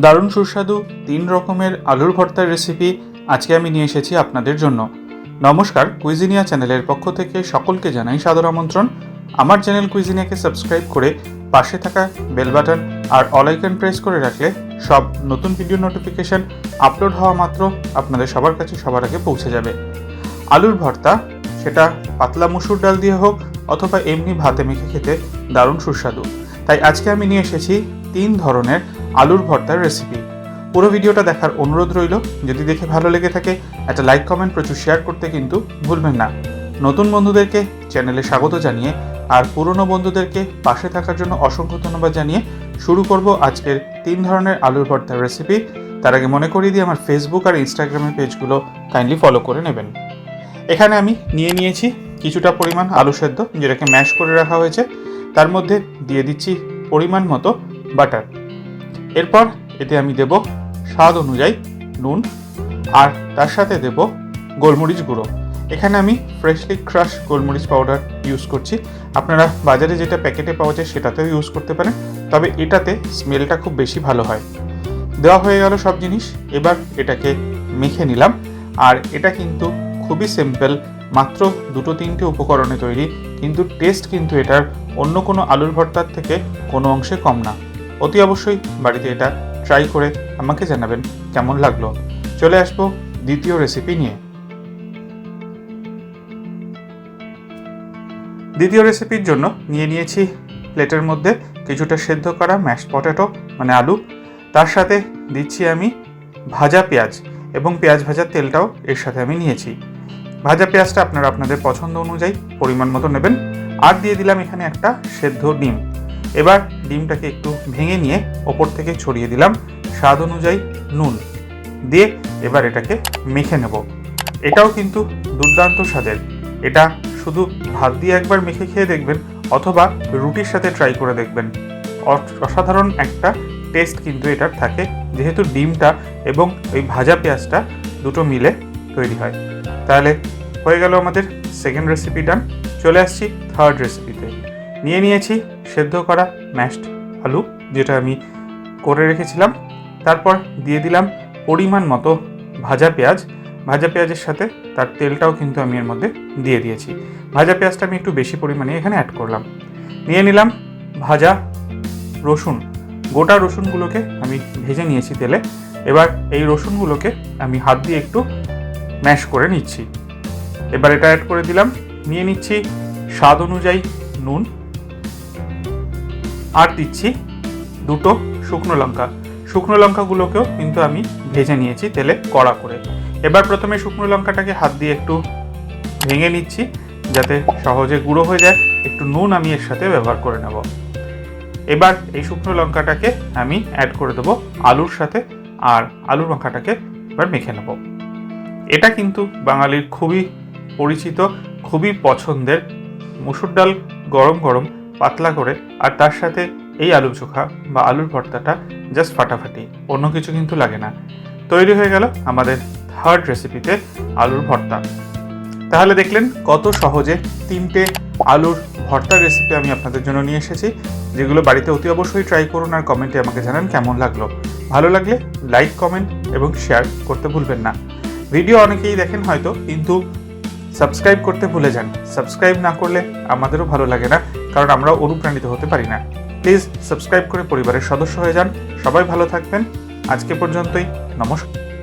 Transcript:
দারুণ সুস্বাদু 3 রকমের আলুর ভর্তার রেসিপি আজকে আমি নিয়ে এসেছি আপনাদের জন্য। নমস্কার, কুইজিনিয়া চ্যানেলের পক্ষ থেকে সকলকে জানাই সাদর আমন্ত্রণ। আমার চ্যানেল কুইজিনিয়াকে সাবস্ক্রাইব করে পাশে থাকা বেল বাটন আর অল আইকন প্রেস করে রাখলে সব নতুন ভিডিও নোটিফিকেশন আপলোড হওয়া মাত্র আপনাদের সবার কাছে সবার আগে পৌঁছে যাবে। আলুর ভর্তা, সেটা পাতলা মসুর ডাল দিয়ে হোক অথবা এমনি ভাতে মেখে খেতে দারুণ সুস্বাদু। তাই আজকে আমি নিয়ে এসেছি 3 ধরনের আলুর ভর্তার রেসিপি। পুরো ভিডিওটা দেখার অনুরোধ রইল। যদি দেখে ভালো লেগে থাকে একটা লাইক, কমেন্ট, প্রচুর শেয়ার করতে কিন্তু ভুলবেন না। নতুন বন্ধুদেরকে চ্যানেলে স্বাগত জানিয়ে আর পুরনো বন্ধুদেরকে পাশে থাকার জন্য অসংখ্য ধন্যবাদ জানিয়ে শুরু করব আজকের 3 ধরনের আলুর ভর্তার রেসিপি। তার আগে মনে করিয়ে দিই আমার ফেসবুক আর ইনস্টাগ্রামের পেজগুলো কাইন্ডলি ফলো করে নেবেন। এখানে আমি নিয়েছি কিছুটা পরিমাণ আলু সেদ্ধ, যেটাকে ম্যাশ করে রাখা হয়েছে। তার মধ্যে দিয়ে দিচ্ছি পরিমাণ মতো বাটার। এরপর এতে আমি দেব স্বাদ অনুযায়ী নুন, আর তার সাথে দেব গোলমরিচ গুঁড়ো। এখানে আমি ফ্রেশলি ক্রাশ গোলমরিচ পাউডার ইউজ করছি। আপনারা বাজারে যেটা প্যাকেটে পাওয়া যায় সেটাতেও ইউজ করতে পারেন, তবে এটাতে স্মেলটা খুব বেশি ভালো হয়। দেওয়া হয়ে গেল সব জিনিস। এবার এটাকে মেখে নিলাম। আর এটা কিন্তু খুবই সিম্পল, মাত্র 2-3টে উপকরণে তৈরি, কিন্তু টেস্ট কিন্তু এটার অন্য কোনো আলুর ভর্তার থেকে কোনো অংশে কম না। অতি অবশ্যই বাড়িতে এটা ট্রাই করে আমাকে জানাবেন কেমন লাগলো। চলে আসবো দ্বিতীয় রেসিপি নিয়ে। দ্বিতীয় রেসিপির জন্য নিয়েছি প্লেটের মধ্যে কিছুটা সেদ্ধ করা ম্যাশড পটেটো মানে আলু। তার সাথে দিচ্ছি আমি ভাজা পেঁয়াজ, এবং পেঁয়াজ ভাজার তেলটাও এর সাথে আমি নিয়েছি। ভাজা পেঁয়াজটা আপনারা আপনাদের পছন্দ অনুযায়ী পরিমাণ মতো নেবেন। আর দিয়ে দিলাম এখানে একটা সেদ্ধ ডিম। এবার ডিমটাকে একটু ভেঙে নিয়ে ওপর থেকে ছড়িয়ে দিলাম স্বাদ অনুযায়ী নুন দিয়ে। এবার এটাকে মেখে নেব। এটাও কিন্তু দুর্দান্ত স্বাদের। এটা শুধু ভাত দিয়ে একবার মেখে খেয়ে দেখবেন অথবা রুটির সাথে ট্রাই করে দেখবেন। অসাধারণ একটা টেস্ট কিন্তু এটার থাকে, যেহেতু ডিমটা এবং ওই ভাজা পেঁয়াজটা দুটো মিলে তৈরি হয়। তাহলে হয়ে গেল আমাদের সেকেন্ড রেসিপি ডান। চলে আসছি থার্ড রেসিপিতে। নিয়েছি সেদ্ধ করা ম্যাশড আলু, যেটা আমি করে রেখেছিলাম। তারপর দিয়ে দিলাম পরিমাণ মতো ভাজা পেঁয়াজ। ভাজা পেঁয়াজের সাথে তার তেলটাও কিন্তু আমি এর মধ্যে দিয়ে দিয়েছি। ভাজা পেঁয়াজটা আমি একটু বেশি পরিমাণে এখানে অ্যাড করলাম। নিয়ে নিলাম ভাজা রসুন। গোটা রসুনগুলোকে আমি ভেজে নিয়েছি তেলে। এবার এই রসুনগুলোকে আমি হাত দিয়ে একটু ম্যাশ করে নিচ্ছি। এবার এটা অ্যাড করে দিলাম। নিয়ে নিচ্ছি স্বাদ অনুযায়ী নুন, আর দিচ্ছি 2টো শুকনো লঙ্কা। শুকনো লঙ্কাগুলোকেও কিন্তু আমি ভেজে নিয়েছি তেলে কড়া করে। এবার প্রথমে শুকনো লঙ্কাটাকে হাত দিয়ে একটু ভেঙে নিচ্ছি যাতে সহজে গুঁড়ো হয়ে যায়। একটু নুন আমি এর সাথে ব্যবহার করে নেব। এবার এই শুকনো লঙ্কাটাকে আমি অ্যাড করে দেবো আলুর সাথে, আর আলুর লঙ্কাটাকে এবার মেখে নেব। এটা কিন্তু বাঙালির খুবই পরিচিত, খুবই পছন্দের মসুর ডাল গরম গরম পাতলা করে, আর তার সাথে এই আলু চোখা বা আলুর ভর্তাটা জাস্ট ফাটাফাটি, অন্য কিছু কিন্তু লাগে না। তৈরি হয়ে গেল আমাদের থার্ড রেসিপিতে আলুর ভর্তা। তাহলে দেখলেন কত সহজে 3টে আলুর ভর্তার রেসিপি আমি আপনাদের জন্য নিয়ে এসেছি, যেগুলো বাড়িতে অতি অবশ্যই ট্রাই করুন আর কমেন্টে আমাকে জানান কেমন লাগলো। ভালো লাগলে লাইক, কমেন্ট এবং শেয়ার করতে ভুলবেন না। ভিডিও অনেকেই দেখেন হয়তো, কিন্তু সাবস্ক্রাইব করতে ভুলে যান। সাবস্ক্রাইব না করলে আমাদেরও ভালো লাগে না, কারণ আমরা অনুপ্রাণিত হতে পারি না। প্লিজ সাবস্ক্রাইব করে পরিবারের সদস্য হয়ে যান। সবাই ভালো থাকবেন। আজকে পর্যন্তই, নমস্কার।